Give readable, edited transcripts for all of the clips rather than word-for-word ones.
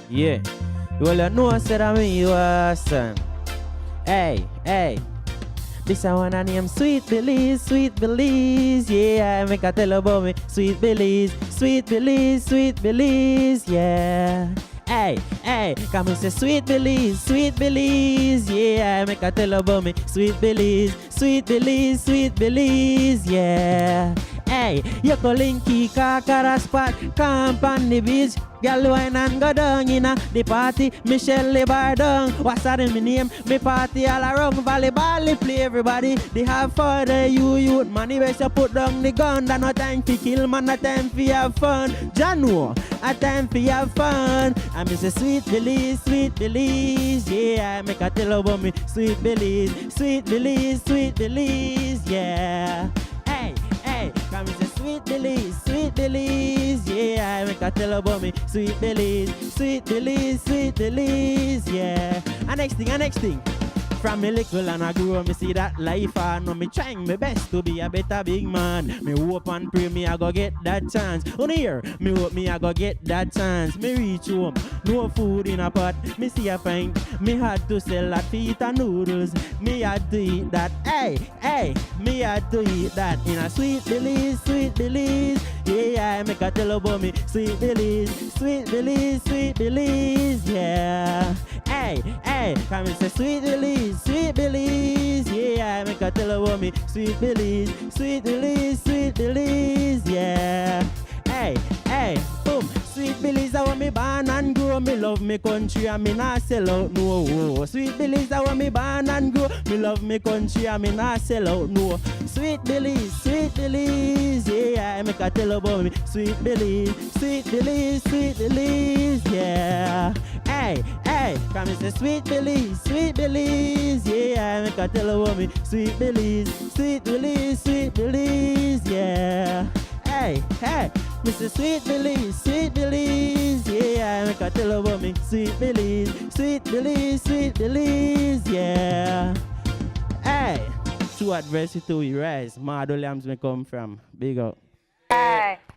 Yeah. Well, you know I said I'm in Wasani. Hey, hey. This I wanna name Sweet Belize, Sweet Belize, yeah. Make a tell about me, Sweet Belize, Sweet Belize, Sweet Belize, yeah. Hey, hey, come and say Sweet Belize, yeah. Make a tell about me, Sweet Belize, Sweet Belize, Sweet Belize, yeah. Hey, you go linky kakara spot, camp on the beach. Girl wine and go down in the party. Michelle the bar down. What's that in my name? Me party all around volleyball. Play everybody. They have fun. You money best you put down the gun. That no time to kill man. No time for have fun. Janu, a time for have fun. I miss a Sweet Belize, yeah. I make a tell about me, Sweet Belize, yeah. Hey, hey, come and say Sweet Belize, yeah. I make a tell about me, Sweet Belize, yeah. And next thing. From me little and I grow, me see that life I know me trying my best to be a better big man. Me hope and pray me I go get that chance. On here, me hope me I go get that chance. Me reach home, no food in a pot. Me see a pint, me had to sell that for eat and noodles. Me had to eat that, hey, me had to eat that in a Sweet Belize. Yeah, I make a tell about me, Sweet Belize, yeah. Hey, come and say Sweet Belize, yeah. I make a tell about me, Sweet Belize, yeah. Hey, boom. Sweet Belize, I want me born and grow. Me love me country and me not sell out, no. Sweet Belize, I want me born and grow. Me love me country and me not sell out, no. Sweet Belize, yeah. I make a tell about me, Sweet Belize, yeah. Hey, come and say Sweet Belize, yeah. I make a tell about me, Sweet Belize, yeah. Hey, Mr. Sweet Belize, yeah. I make a tell about me, Sweet Belize, yeah. Hey, through adversity we rise. Mado lambs may come from. Big up.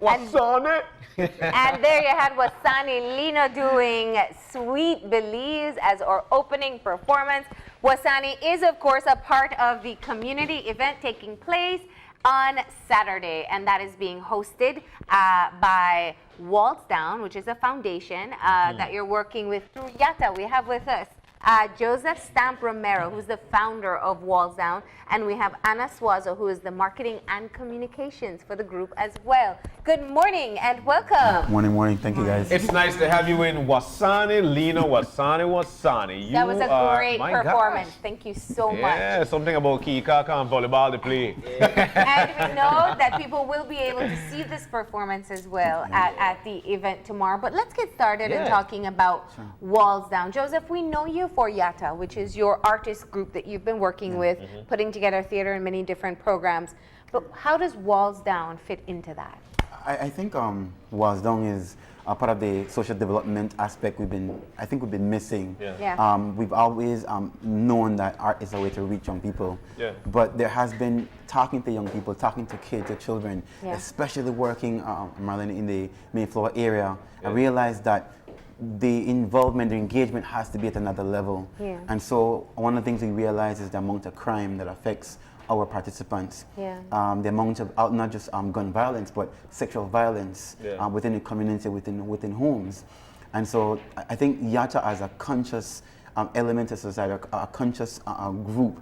Wasani. And there you had Wasani Lino doing Sweet Belize as our opening performance. Wasani is, of course, a part of the community event taking place on Saturday, and that is being hosted by Walls Down, which is a foundation that you're working with through Yata. We have with us Joseph Stamp Romero, who's the founder of Walls Down, and we have Anna Suazo, who is the marketing and communications for the group as well. Good morning and welcome. Morning. Thank you, guys. It's nice to have you in Wasani, Lino, Wasani. That was a great performance. Gosh. Thank you so much. Yeah, something about Kikaka and volleyball to play. And we know that people will be able to see this performance as well at the event tomorrow. But let's get started in talking about Walls Down. Joseph, we know you for Yata, which is your artist group that you've been working with, putting together theater and many different programs. But how does Walls Down fit into that? I think Walls Down is a part of the social development aspect we've been missing. We've always known that art is a way to reach young people. But there has been talking to young people, talking to kids, to children, especially working Marlon in the Mayflower area. I realized that the involvement, the engagement has to be at another level. And so one of the things we realize is the amount of crime that affects our participants. The amount of not just gun violence, but sexual violence within the community, within homes. And so I think Yata as a conscious element of society, a conscious group,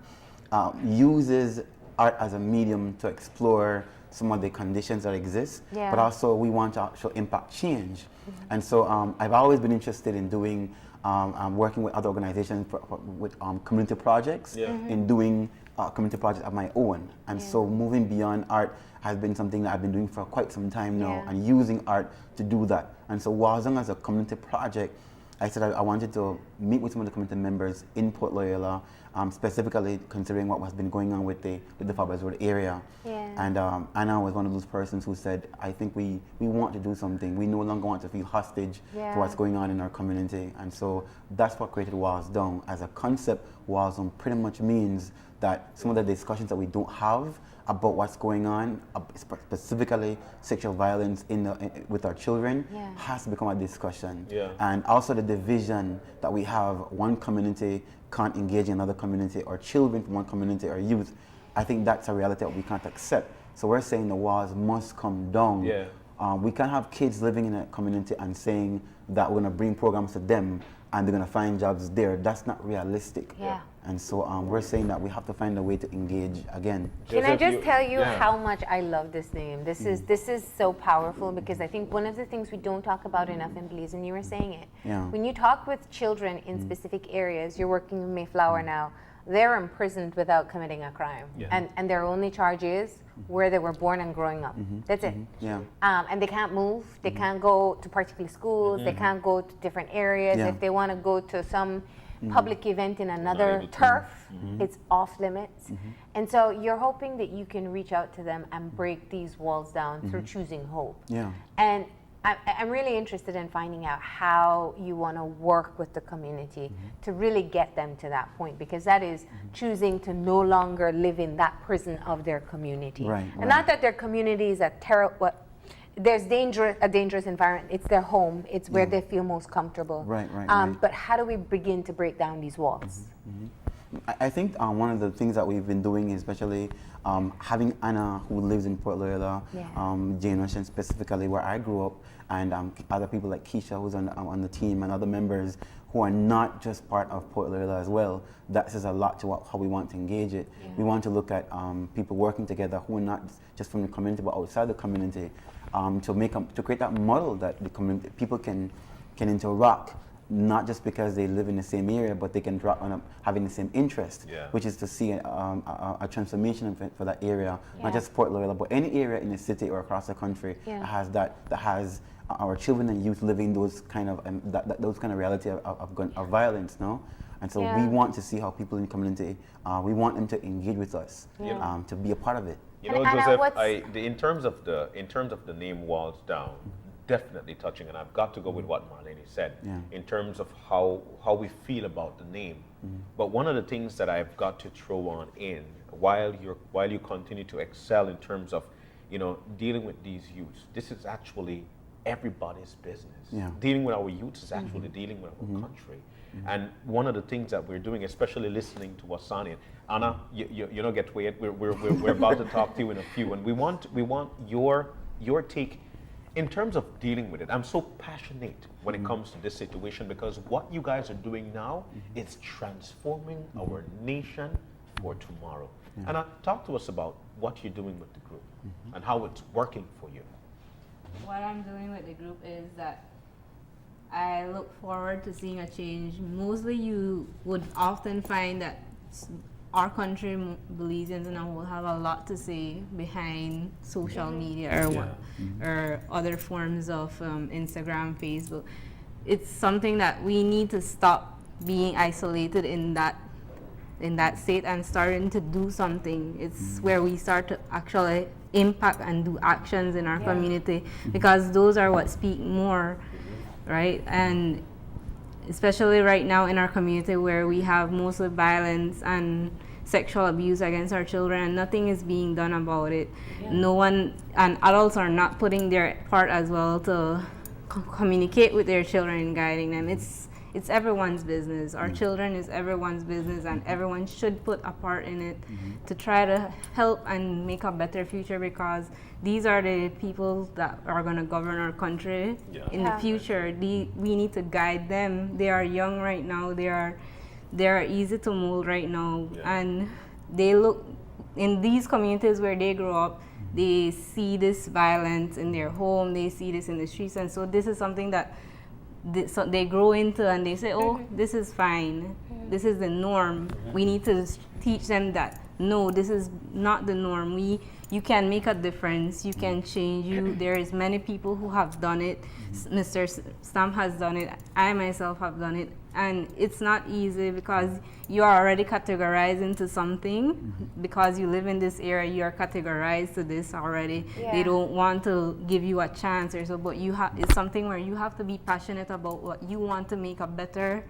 uses art as a medium to explore some of the conditions that exist, but also we want to actually impact change. And so I've always been interested in doing, working with other organizations with community projects, in doing community projects of my own. And so moving beyond art has been something that I've been doing for quite some time now, and using art to do that. And so Wasani as a community project, I said I wanted to meet with some of the community members in Port Loyola, specifically considering what has been going on with the Fabbers Road area. And Anna was one of those persons who said, I think we want to do something. We no longer want to feel hostage to what's going on in our community. And so that's what created Walls Down. As a concept, Walls Down pretty much means that some of the discussions that we don't have about what's going on, specifically sexual violence with our children, has to become a discussion. And also the division that we have, one community can't engage in another community, or children from one community or youth. I think that's a reality that we can't accept. So we're saying the walls must come down. We can't have kids living in a community and saying that we're going to bring programs to them and they're going to find jobs there. That's not realistic. And so we're saying that we have to find a way to engage again. Can I just tell you how much I love this name? This is so powerful, because I think one of the things we don't talk about enough in Belize, and you were saying it, when you talk with children in specific areas, you're working in Mayflower now, they're imprisoned without committing a crime. And their only charge is where they were born and growing up. That's it. And they can't move, they can't go to particular schools, they can't go to different areas. If they want to go to some public event in another turf, it's off limits. And so you're hoping that you can reach out to them and break these walls down through choosing hope. And I'm really interested in finding out how you want to work with the community to really get them to that point, because that is choosing to no longer live in that prison of their community. And not that their community is a terrible, there's a dangerous environment. It's their home. It's where they feel most comfortable. But how do we begin to break down these walls? I think one of the things that we've been doing, especially having Anna, who lives in Port Loyola, Jane Russian specifically, where I grew up, and other people like Keisha, who's on the team, and other members who are not just part of Port Loyola as well. That says a lot to how we want to engage it. We want to look at people working together who are not just from the community, but outside the community, to create that model that the community people can interact, not just because they live in the same area, but they can drop on having the same interest, which is to see a transformation for that area, not just Port Loyola, but any area in the city or across the country that has our children and youth living those kind of those kind of reality of violence, no? And so we want to see how people in the community, we want them to engage with us, to be a part of it. You know, Joseph, in terms of the name Walls Down, definitely touching, and I've got to go with what Marlene said in terms of how we feel about the name. But one of the things that I've got to throw on in while you continue to excel in terms of, you know, dealing with these youths, this is actually everybody's business. Dealing with our youth is actually dealing with our country. And one of the things that we're doing, especially listening to Wasani, Anna, you don't get to wait. We're about to talk to you in a few, and we want your take in terms of dealing with it. I'm so passionate when it comes to this situation, because what you guys are doing now is transforming our nation for tomorrow. Anna, talk to us about what you're doing with the group and how it's working for you. What I'm doing with the group is that I look forward to seeing a change. Mostly you would often find that our country, Belizeans and all, will have a lot to say behind social media or other forms of Instagram, Facebook. It's something that we need to stop being isolated in that state and starting to do something. It's where we start to actually impact and do actions in our community, because those are what speak more, right? And especially right now in our community where we have mostly violence and sexual abuse against our children and nothing is being done about it. No one, and adults are not putting their part as well to communicate with their children and guiding them. It's everyone's business. Our children is everyone's business, and everyone should put a part in it to try to help and make a better future, because these are the people that are going to govern our country in the future. We need to guide them. They are young right now. They are easy to mold right now, and they look in these communities where they grow up. They see this violence in their home. They see this in the streets, and so this is something that so they grow into, and they say, oh, this is fine. This is the norm. We need to teach them that, no, this is not the norm. You can make a difference. You can change. There is many people who have done it. Mr. Stamp has done it. I myself have done it. And it's not easy because you are already categorized into something. Because you live in this area, you are categorized to this already. They don't want to give you a chance or so, but it's something where you have to be passionate about what you want to make a better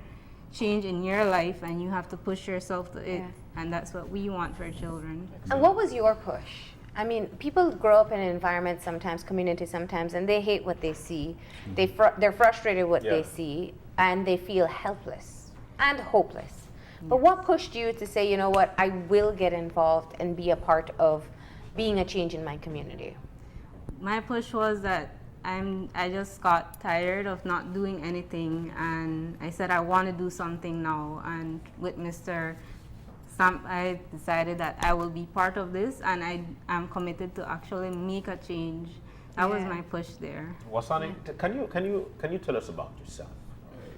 change in your life, and you have to push yourself to it. and that's what we want for children. And what was your push? I mean, people grow up in an environment sometimes, community sometimes, and they hate what they see. They're frustrated with what they see, and they feel helpless and hopeless. But what pushed you to say, you know what, I will get involved and be a part of being a change in my community? My push was that I just got tired of not doing anything, and I said I want to do something now. And with Mr. Stamp, I decided that I will be part of this, and I'm committed to actually make a change. That was my push there. Wasani, can you tell us about yourself?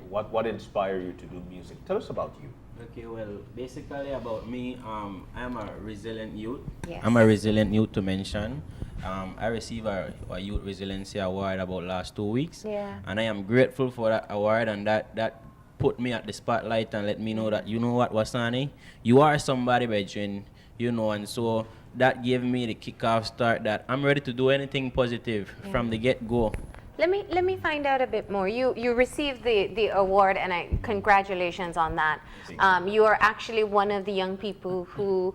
What inspired you to do music? Tell us about you. Okay, well, basically about me, I'm a resilient youth. Yes. I'm a resilient youth to mention. I received a Youth Resiliency Award about last 2 weeks. Yeah. And I am grateful for that award, and that put me at the spotlight and let me know that, you know what, Wasani, you are somebody, Benjamin, you know, and so that gave me the kickoff start that I'm ready to do anything positive from the get-go. Let me find out a bit more. You received the award, and congratulations on that. You are actually one of the young people who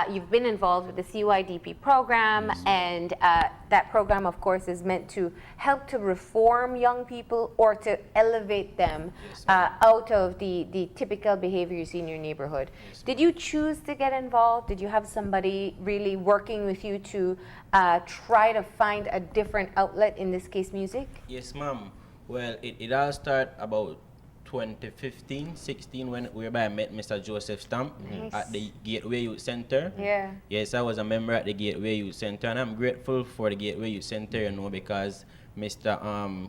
you've been involved with the CYDP program, and that program, of course, is meant to help to reform young people or to elevate them out of the typical behavior you see in your neighborhood. Did you choose to get involved? Did you have somebody really working with you to try to find a different outlet, in this case music? Yes, ma'am. Well, it all started about 2015, 16, whereby I met Mr. Joseph Stamp at the Gateway Youth Center. Yeah. Yes, I was a member at the Gateway Youth Center, and I'm grateful for the Gateway Youth Center, you know, because Mr.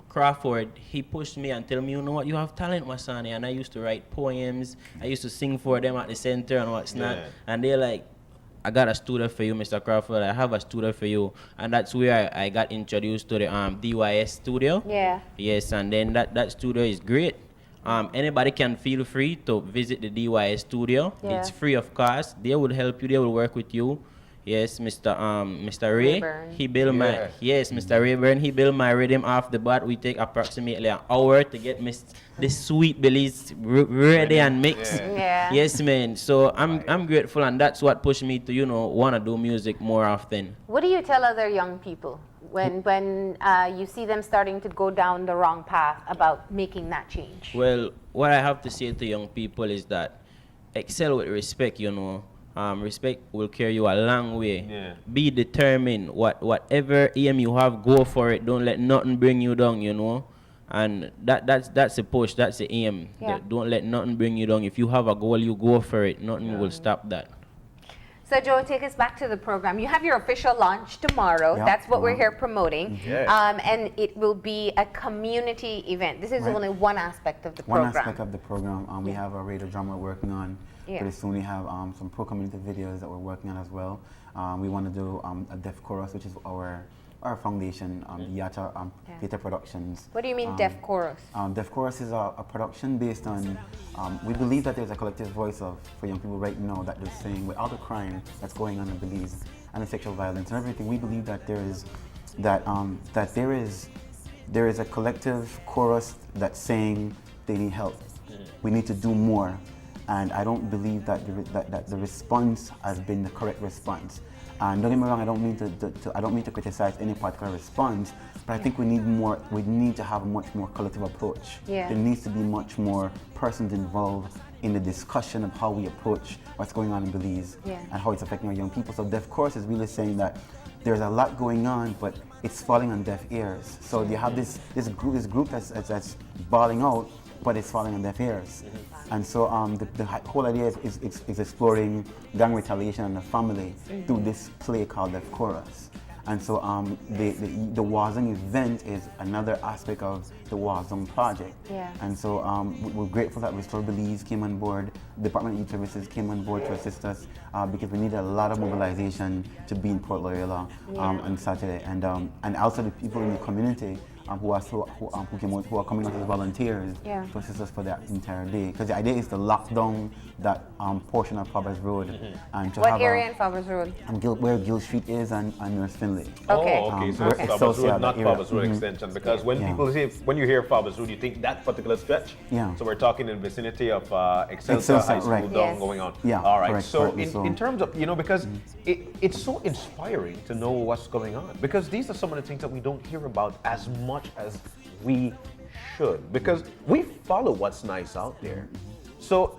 Crawford, he pushed me and told me, you know what, you have talent, Wasani, and I used to write poems. I used to sing for them at the center and what's not, and they're like, I got a studio for you, Mr. Crawford. I have a studio for you. And that's where I got introduced to the DYS studio. Yeah. Yes, and then that studio is great. Anybody can feel free to visit the DYS studio. Yeah. It's free of cost. They will help you. They will work with you. Yes, Mr. Ray, Rayburn. he built my Mr. Rayburn, he built my rhythm off the bat. We take approximately an hour to get this sweet Belize ready and mixed. Yeah. Yes, man. So I'm grateful, and that's what pushed me to, you know, want to do music more often. What do you tell other young people when you see them starting to go down the wrong path about making that change? Well, what I have to say to young people is that excel with respect, you know. Respect will carry you a long way. Yeah. Be determined. Whatever aim you have, go for it. Don't let nothing bring you down, you know. And that's the push. That's the aim. Yeah. Don't let nothing bring you down. If you have a goal, you go for it. Nothing will stop that. So Joe, take us back to the program. You have your official launch tomorrow. Yeah, That's what we're here promoting. Yeah. And it will be a community event. This is only one aspect of the One program. aspect of the program. We have a radio drama we're working on. Pretty soon we have some pro-community videos that we're working on as well. We want to do a Deaf Chorus, which is our foundation, the Yata Theatre Productions. What do you mean, Deaf Chorus? Deaf Chorus is a production based on, we believe that there's a collective voice for young people right now that they're saying, with all the crime that's going on in Belize and the sexual violence and everything, we believe that there is a collective chorus that's saying they need help. We need to do more. And I don't believe that the response has been the correct response. And don't get me wrong, I don't mean to criticize any particular response, but I think we need more. We need to have a much more collective approach. Yeah. There needs to be much more persons involved in the discussion of how we approach what's going on in Belize and how it's affecting our young people. So Deaf Chorus is really saying that there's a lot going on, but it's falling on deaf ears. So you have this group that's bawling out, but it's falling on deaf ears. And so the whole idea is exploring gang retaliation in the family through this play called Deaf Chorus. And so the Wazang event is another aspect of the Wazang project. Yeah. And so we're grateful that Restore Belize came on board, the Department of Youth Services came on board to assist us because we needed a lot of mobilization to be in Port Loyola on Saturday. And also the people in the community who are coming out as volunteers to assist us for that entire day. Because the idea is to lock down that portion of Faber's Road and to what have area in Faber's Road? Where Gill Street is and North Finley. Okay. Oh, okay. So Okay. it's Faber's Road, not area. Faber's Road extension. Because when people say, when you hear Faber's Road, you think that particular stretch. Yeah. So we're talking in the vicinity of Excelsior High School right. down going on. Yeah. All right. Correct, So correct. in terms of, because it's so inspiring to know what's going on. Because these are some of the things that we don't hear about as much as we should. Because we follow what's nice out there. So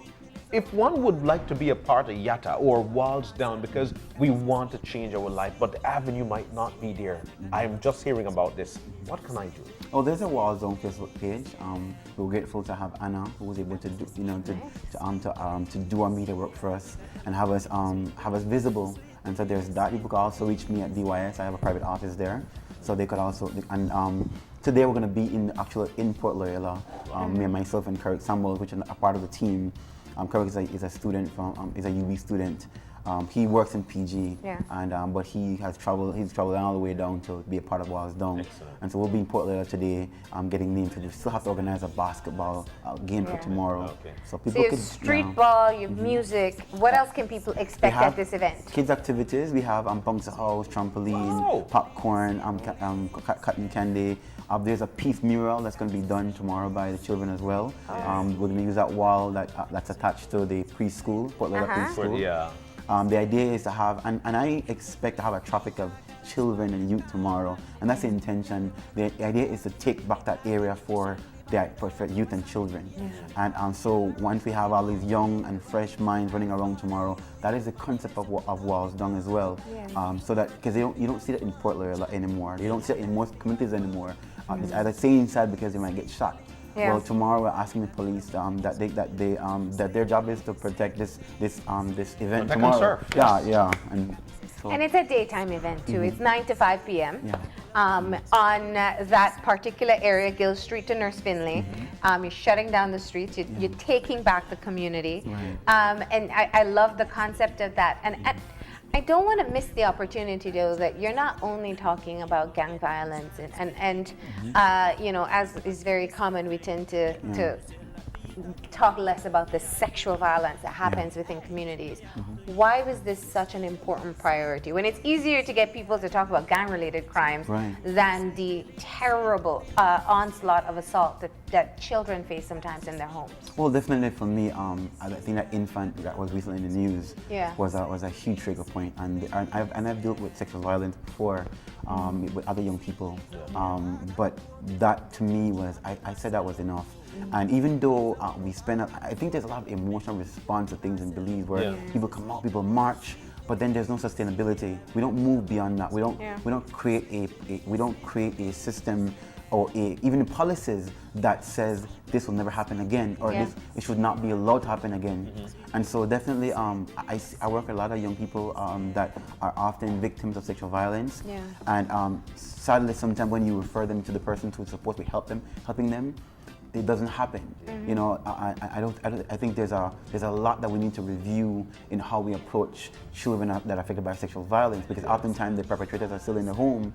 if one would like to be a part of Yatta or Walls Down because we want to change our life, but the avenue might not be there. I'm just hearing about this. What can I do? Oh, there's a Walls Down Facebook page. We're grateful to have Anna, who was able to do, to do our media work for us and have us visible. And so there's that. People can also reach me at DYS. I have a private office there, so they could also. And today we're going to be in Port Loyola. Me and myself and Kirk Samuel, which are a part of the team. Kirk is a student is a UB student. He works in PG, and but he's traveled all the way down to be a part of Walls Down. Excellent. And so we'll be in Port Loyola today, getting named. We still have to organize a basketball game for tomorrow. Okay. So So people you could have street ball, you have music. What else can people expect at this event? Kids activities. We have bounce house, trampoline, popcorn, cotton candy. There's a peace mural that's going to be done tomorrow by the children as well. We're going to use that wall that's attached to the preschool, Port Loyola preschool. Yeah. The idea is to have, and I expect to have a traffic of children and youth tomorrow, and that's the intention. The idea is to take back that area for youth and children. And so once we have all these young and fresh minds running around tomorrow, that is the concept of Walls Down as well. So that, because you don't see that in Port Loyola anymore. You don't see it in most communities anymore. It's either stay inside because they might get shot. Well, tomorrow we're asking the police that their job is to protect this event tomorrow. And it's a daytime event too. It's 9 to 5 p.m. On that particular area, Gill Street to Nurse Finley. You're shutting down the streets. You're taking back the community. And I love the concept of that. And I don't want to miss the opportunity, though, that you're not only talking about gang violence and as is very common, we tend to talk less about the sexual violence that happens within communities. Why was this such an important priority when it's easier to get people to talk about gang-related crimes than the terrible onslaught of assault that children face sometimes in their homes? Well, definitely for me, I think that infant that was recently in the news was a huge trigger point, and I've dealt with sexual violence before with other young people, but that to me was I said that was enough. And even though I think there's a lot of emotional response to things in Belize where people come out, people march, but then there's no sustainability. We don't move beyond that. We don't create a system or even policies that says this will never happen again, or it should not be allowed to happen again. And so definitely, I work with a lot of young people that are often victims of sexual violence. And sadly, sometimes when you refer them to the person who's supposed to be helping them, it doesn't happen. I think there's a lot that we need to review in how we approach children that are affected by sexual violence, because oftentimes the perpetrators are still in the home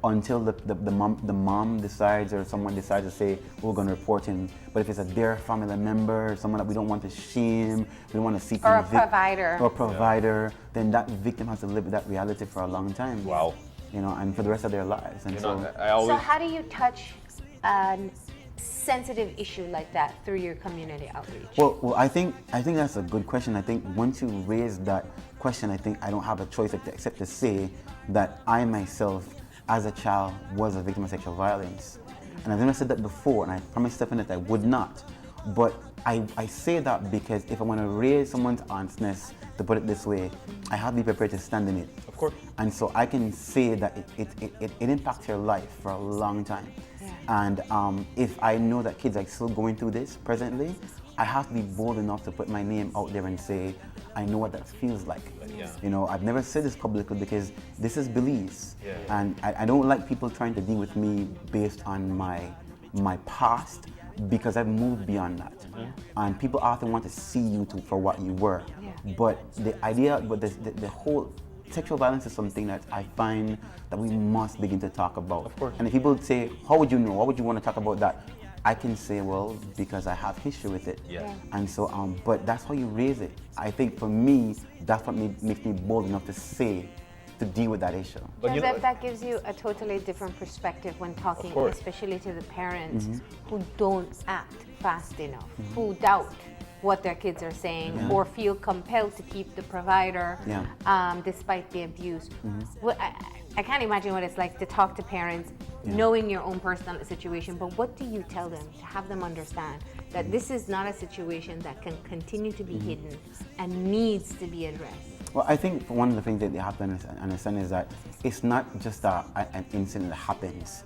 until the mom decides or someone decides to say, we're going to report him. But if it's their family member, someone that we don't want to shame, we don't want to seek or a provider, then that victim has to live with that reality for a long time. Wow. And for the rest of their lives. And so how do you touch a sensitive issue like that through your community outreach? Well, I think that's a good question. I think once you raise that question, I think I don't have a choice except to say that I myself, as a child, was a victim of sexual violence. And I've never said that before, and I promised Stephen that I would not. But I say that because if I want to raise someone's honestness, to put it this way, I have to be prepared to stand in it. Of course. And so I can say that it impacts your life for a long time. And if I know that kids are still going through this presently, I have to be bold enough to put my name out there and say, I know what that feels like. I've never said this publicly because this is Belize. And I don't like people trying to deal with me based on my past, because I've moved beyond that. And people often want to see you for what you were. But the idea, the whole sexual violence is something that I find that we must begin to talk about. Of course. And if people say, how would you know? Why would you want to talk about that? I can say, well, because I have history with it. Yeah. And so, but that's how you raise it. I think for me, that's what makes me bold enough to deal with that issue. But that gives you a totally different perspective when talking, especially to the parents who don't act fast enough, who doubt what their kids are saying or feel compelled to keep the provider despite the abuse. Well, I can't imagine what it's like to talk to parents knowing your own personal situation, but what do you tell them to have them understand that this is not a situation that can continue to be hidden and needs to be addressed? Well, I think one of the things that they have to understand is that it's not just an incident that happens.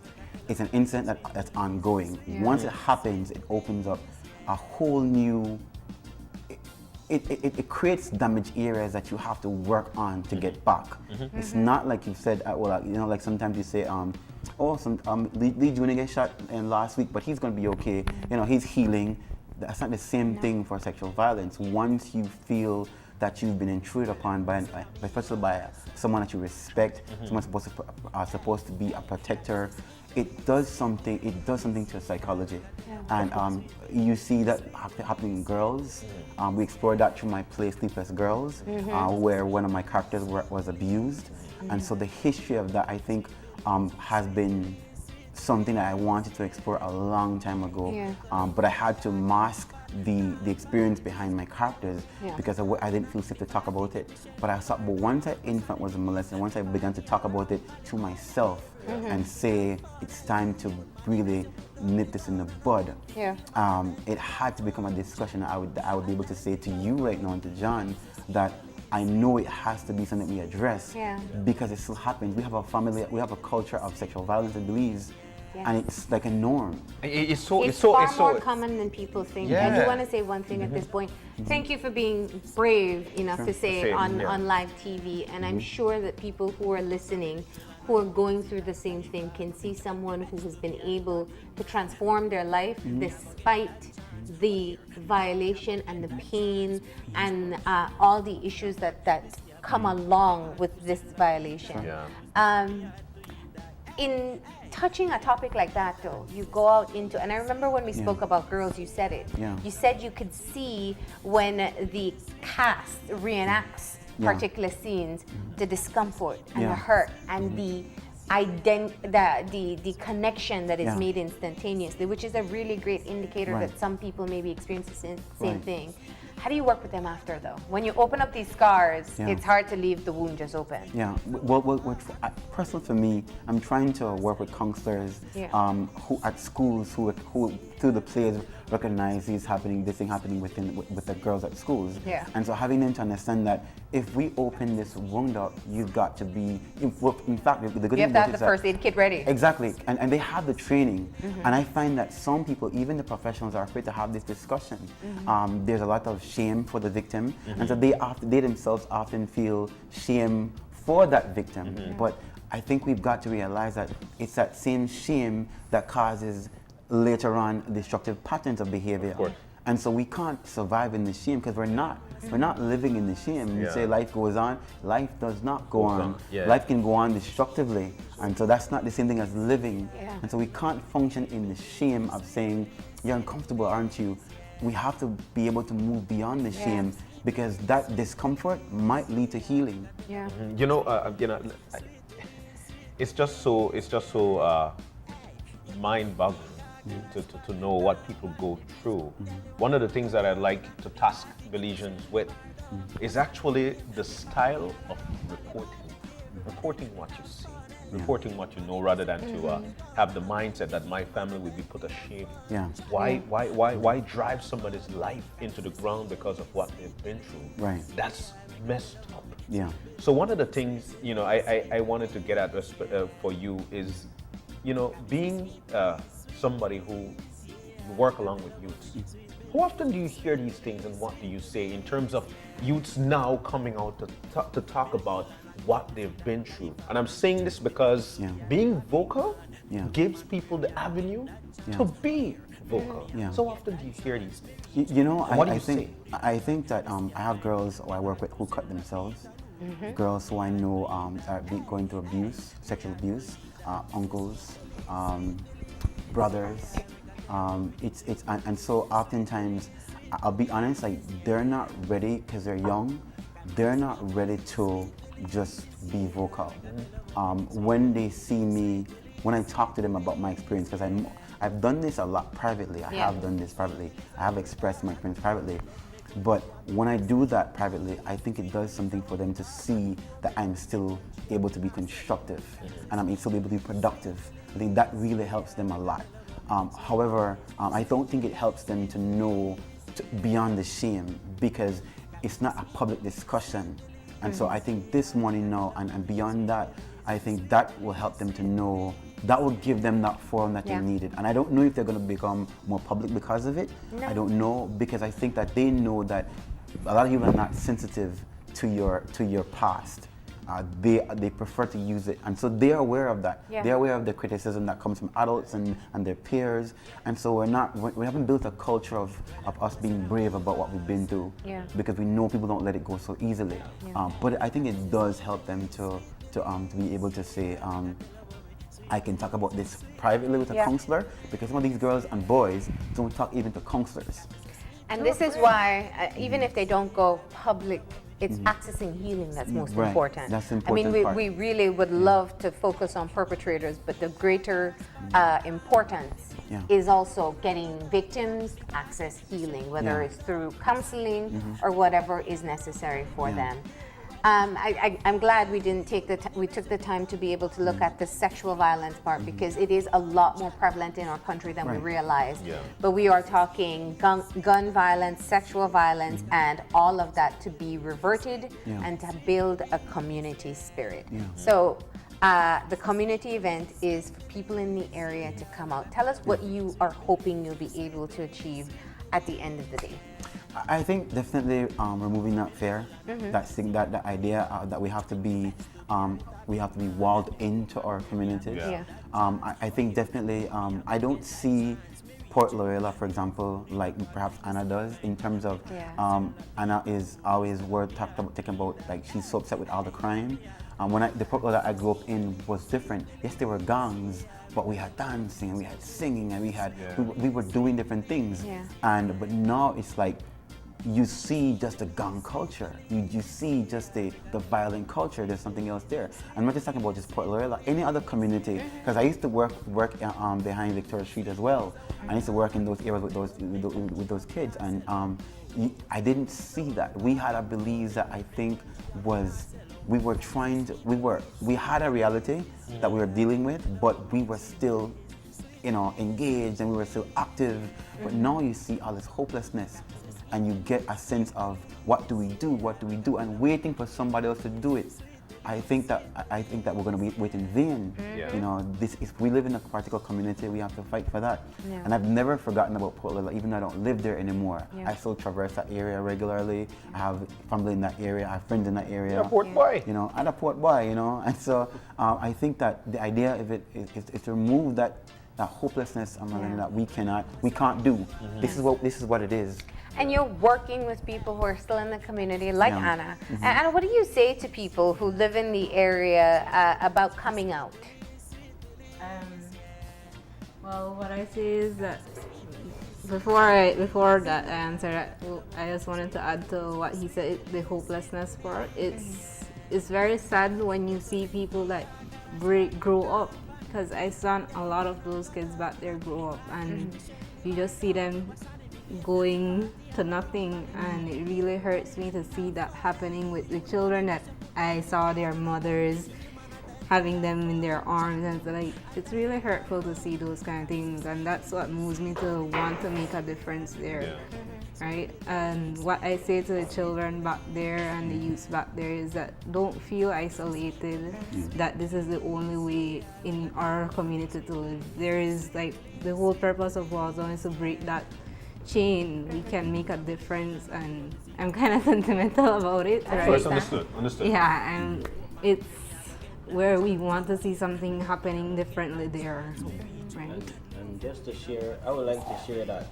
It's an incident that's ongoing. Once it happens, it opens up a whole new, it creates damaged areas that you have to work on to get back. It's not like you said, like sometimes you say, Lee Jr. got shot last week, but he's going to be okay. He's healing. That's not the same thing for sexual violence. Once you feel that you've been intruded upon especially by someone that you respect, someone supposed to be a protector, it does something to your psychology. And you see that happening in girls. We explored that through my play Sleepless Girls, where one of my characters was abused. And so the history of that, I think, has been something that I wanted to explore a long time ago. But I had to mask the experience behind my characters because I didn't feel safe to talk about it. But once an infant was molested, once I began to talk about it to myself and say it's time to really nip this in the bud, it had to become a discussion that I would be able to say to you right now and to John that I know it has to be something we address because it still happens. We have a culture of sexual violence in Belize. And it's like a norm. It's far more common than people think. I do want to say one thing at this point. Thank you for being brave enough to say it on live TV. And I'm sure that people who are listening, who are going through the same thing, can see someone who has been able to transform their life despite the violation and the pain and all the issues that come along with this violation. In touching a topic like that, though, you go out into, and I remember when we spoke about girls, you said it. You said you could see when the cast reenacts particular scenes, the discomfort and the hurt and the connection that is made instantaneously, which is a really great indicator that some people maybe experience the same thing. How do you work with them after, though? When you open up these scars, it's hard to leave the wound just open. Well, personally for me, I'm trying to work with counselors who at schools who through the plays recognize this thing happening with the girls at schools. And so having them to understand that if we open this wound up, you've got to be, in fact, the good thing you have to have the first aid kit ready. Exactly, and they have the training. And I find that some people, even the professionals, are afraid to have this discussion. There's a lot of shame for the victim, and so they themselves often feel shame for that victim. But I think we've got to realize that it's that same shame that causes later on destructive patterns of behavior. Of course. And so we can't survive in the shame because we're not living in the shame. You say life goes on, life does not go on. Life can go on destructively, and so that's not the same thing as living. And so we can't function in the shame of saying, you're uncomfortable, aren't you? We have to be able to move beyond the shame because that discomfort might lead to healing. It's just so mind-boggling to know what people go through. One of the things that I'd like to task Belizeans with is actually the style of reporting what you see, reporting what you know, rather than to have the mindset that my family would be put to shame. Why drive somebody's life into the ground because of what they've been through? That's messed up. So one of the things I wanted to get at for you is, being somebody who work along with youths. How often do you hear these things, and what do you say in terms of youths now coming out to talk about what they've been through? And I'm saying this because being vocal gives people the avenue to be vocal. So often do you hear these things? What do you say? I think that I have girls who I work with who cut themselves. girls who I know are going through abuse, sexual abuse, uncles, brothers. And so oftentimes, I'll be honest, like they're not ready because they're young. They're not ready to just be vocal. When they see me, when I talk to them about my experience, because I've done this a lot privately. I have done this privately. I have expressed my experience privately. But when I do that privately, I think it does something for them to see that I'm still able to be constructive and I'm still able to be productive. I think that really helps them a lot. However, I don't think it helps them to know beyond the shame because it's not a public discussion. And so I think this morning now and beyond that, I think that will help them to know, that will give them that forum that they needed. And I don't know if they're going to become more public because of it. No. I don't know, because I think that they know that a lot of people are not sensitive to your past. They prefer to use it, and so they're aware of that. Yeah. They're aware of the criticism that comes from adults and their peers, and so we haven't built a culture of us being brave about what we've been through, because we know people don't let it go so easily. But I think it does help them to be able to say, I can talk about this privately with a counselor, because some of these girls and boys don't talk even to counselors. And this is why, even if they don't go public, it's accessing healing that's most important. That's important. I mean, we really would love to focus on perpetrators, but the greater importance is also getting victims access healing, whether it's through counseling or whatever is necessary for them. I'm glad we didn't we took the time to be able to look at the sexual violence part, because it is a lot more prevalent in our country than we realize. But we are talking gun violence, sexual violence, and all of that to be reverted and to build a community spirit. So the community event is for people in the area to come out. Tell us what you are hoping you'll be able to achieve at the end of the day. I think definitely removing that fear, that idea that we have to be walled into our communities. I think definitely I don't see Port Loyola, for example, like perhaps Anna does, in terms of Anna is always talking about like she's so upset with all the crime. The Port Loyola I grew up in was different. Yes, there were gangs, but we had dancing and we had singing and we were doing different things. But now it's like you see just the gang culture. You see just the violent culture. There's something else there. I'm not just talking about just Port Loyola, any other community, because I used to work behind Victoria Street as well. I used to work in those areas with those kids, and I didn't see that. We had a Belize that I think was, we had a reality that we were dealing with, but we were still engaged and we were still active. But now you see all this hopelessness, and you get a sense of what do we do, and waiting for somebody else to do it. I think that we're going to wait in vain. If we live in a particular community, we have to fight for that. And I've never forgotten about Port Loyola, even though I don't live there anymore. I still traverse that area regularly. I have family in that area. I have friends in that area. You're a Port boy. I'm a Port boy. And so I think that the idea of it is to remove that hopelessness that we can't do. This is what it is. And you're working with people who are still in the community, like Anna. And Anna, what do you say to people who live in the area about coming out? Well, what I say is that before that answer, I just wanted to add to what he said, the hopelessness part. It's very sad when you see people that grow up, because I saw a lot of those kids back there grow up, and you just see them going to nothing, and it really hurts me to see that happening with the children that I saw their mothers having them in their arms, and it's really hurtful to see those kind of things, and that's what moves me to want to make a difference there. Right? And what I say to the children back there and the youth back there is that don't feel isolated, that this is the only way in our community to live. There is the whole purpose of Wasani is to break that chain. We can make a difference, and I'm kind of sentimental about it. Right? Understood. Yeah, and it's where we want to see something happening differently there, right? And just to share, I would like to share that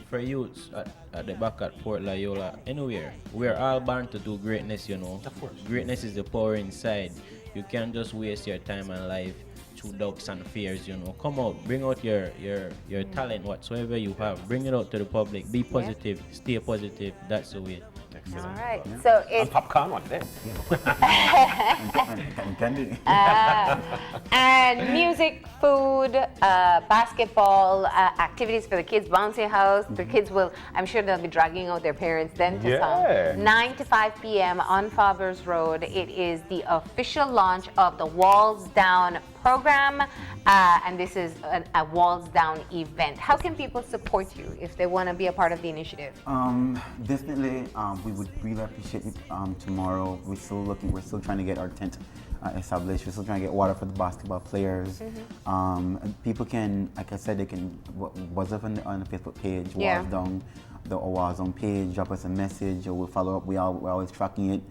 for youths at the back at Port Loyola, anywhere. We're all born to do greatness, you know. Of course. Greatness is the power inside. You can't just waste your time and life through doubts and fears, you know. Come out, bring out your talent, whatsoever you have. Bring it out to the public. Be positive, stay positive. That's the way. All right. So And it's popcorn one there. and music, food, basketball, activities for the kids, bouncy house. The kids will, I'm sure they'll be dragging out their parents then to some. 9 to 5 p.m. on Faber's Road. It is the official launch of the Walls Down program, and this is a Walls Down event. How can people support you if they want to be a part of the initiative? Definitely, we would really appreciate it tomorrow. We're still trying to get our tent established. We're still trying to get water for the basketball players. People can, like I said, they can buzz up on the Facebook page, Walls Down, the Walls Down page, drop us a message, or we'll follow up. We're always tracking it.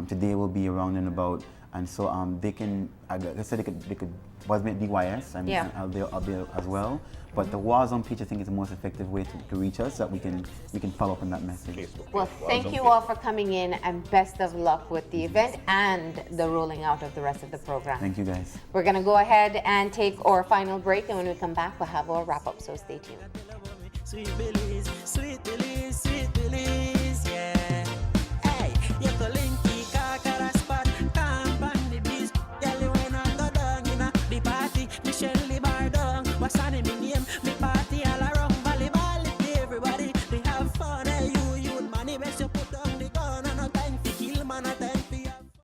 Today we'll be around and about. And so they can, like I said, they could buzz me at DYS, and I'll be as well. But the Walls On page, I think, is the most effective way to reach us, so that we can follow up on that message. Well, thank you all for coming in, and best of luck with the event and the rolling out of the rest of the program. Thank you, guys. We're going to go ahead and take our final break, and when we come back, we'll have our wrap up, so stay tuned.